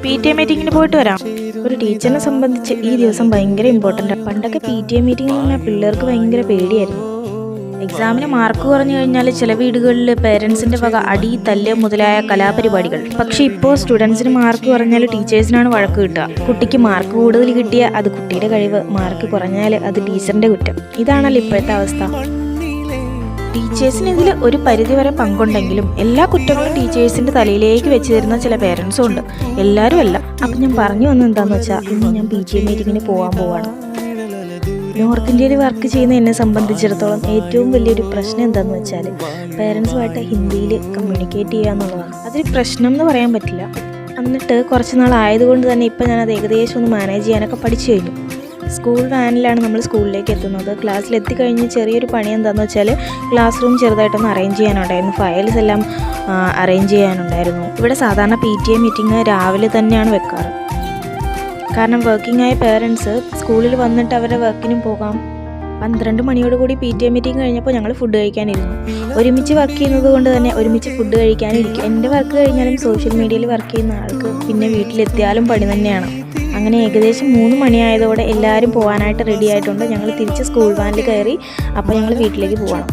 PTA മീറ്റിങ്ങിന് പോയിട്ട് വരാം. ഒരു ടീച്ചറിനെ സംബന്ധിച്ച് ഈ ദിവസം ഭയങ്കര ഇമ്പോർട്ടൻ്റ് ആണ്. പണ്ടൊക്കെ PTA മീറ്റിംഗ് എന്ന് പറഞ്ഞാൽ പിള്ളേർക്ക് ഭയങ്കര പേടിയായിരുന്നു. എക്സാമിന് മാർക്ക് കുറഞ്ഞു കഴിഞ്ഞാൽ ചില വീടുകളിൽ പേരൻസിൻ്റെ വക അടി, തല്ല് മുതലായ കലാപരിപാടികൾ. പക്ഷേ ഇപ്പോൾ സ്റ്റുഡൻസിന് മാർക്ക് കുറഞ്ഞാൽ ടീച്ചേഴ്സിനാണ് വഴക്ക് കിട്ടുക. കുട്ടിക്ക് മാർക്ക് കൂടുതൽ കിട്ടിയാൽ അത് കുട്ടിയുടെ കഴിവ്, മാർക്ക് കുറഞ്ഞാൽ അത് ടീച്ചറിൻ്റെ കുറ്റം. ഇതാണല്ലോ ഇപ്പോഴത്തെ അവസ്ഥ. ടീച്ചേഴ്സിന് ഇതിൽ ഒരു പരിധിവരെ പങ്കുണ്ടെങ്കിലും എല്ലാ കുറ്റങ്ങളും ടീച്ചേഴ്സിൻ്റെ തലയിലേക്ക് വെച്ച് തരുന്ന ചില പേരൻസും ഉണ്ട്. എല്ലാവരും അല്ല. അപ്പം ഞാൻ പറഞ്ഞു വന്നത് എന്താണെന്ന് വെച്ചാൽ ഇന്ന് ഞാൻ PTA മീറ്റിങ്ങിന് പോവാണ്. നോർത്ത് ഇന്ത്യയിൽ വർക്ക് ചെയ്യുന്ന എന്നെ സംബന്ധിച്ചിടത്തോളം ഏറ്റവും വലിയൊരു പ്രശ്നം എന്താണെന്ന് വെച്ചാൽ പേരൻസുമായിട്ട് ഹിന്ദിയിൽ കമ്മ്യൂണിക്കേറ്റ് ചെയ്യുക എന്നുള്ളതാണ്. അതൊരു പ്രശ്നം എന്ന് പറയാൻ പറ്റില്ല. എന്നിട്ട് കുറച്ച് നാളായതുകൊണ്ട് തന്നെ ഇപ്പം ഞാനത് ഏകദേശം ഒന്ന് മാനേജ് ചെയ്യാനൊക്കെ പഠിച്ചു കഴിഞ്ഞു. സ്കൂൾ വാനിലാണ് നമ്മൾ സ്കൂളിലേക്ക് എത്തുന്നത്. ക്ലാസ്സിലെത്തിക്കഴിഞ്ഞ് ചെറിയൊരു പണി എന്താണെന്ന് വെച്ചാൽ ക്ലാസ് റൂം ചെറുതായിട്ടൊന്ന് അറേഞ്ച് ചെയ്യാനുണ്ടായിരുന്നു. ഫയൽസ് എല്ലാം അറേഞ്ച് ചെയ്യാനുണ്ടായിരുന്നു. ഇവിടെ സാധാരണ PTA മീറ്റിംഗ് രാവിലെ തന്നെയാണ് വെക്കാറ്. കാരണം വർക്കിംഗ് ആയ പേരൻസ് സ്കൂളിൽ വന്നിട്ട് അവരുടെ വർക്കിനും പോകാം. 12 മണിയോടുകൂടി PTA മീറ്റിംഗ് കഴിഞ്ഞപ്പോൾ ഞങ്ങൾ ഫുഡ് കഴിക്കാനിരുന്നു. ഒരുമിച്ച് വർക്ക് ചെയ്യുന്നത് കൊണ്ട് തന്നെ ഒരുമിച്ച് ഫുഡ് കഴിക്കാനിരിക്കും. എൻ്റെ വർക്ക് കഴിഞ്ഞാലും സോഷ്യൽ മീഡിയയിൽ വർക്ക് ചെയ്യുന്ന ആൾക്ക് പിന്നെ വീട്ടിലെത്തിയാലും പണി തന്നെയാണ്. അങ്ങനെ ഏകദേശം 3 മണിയായതോടെ എല്ലാവരും പോകാനായിട്ട് റെഡി ആയിട്ടുണ്ട്. ഞങ്ങൾ തിരിച്ച് സ്കൂൾ വാനിൽ കയറി. അപ്പോൾ ഞങ്ങൾ വീട്ടിലേക്ക് പോകണം.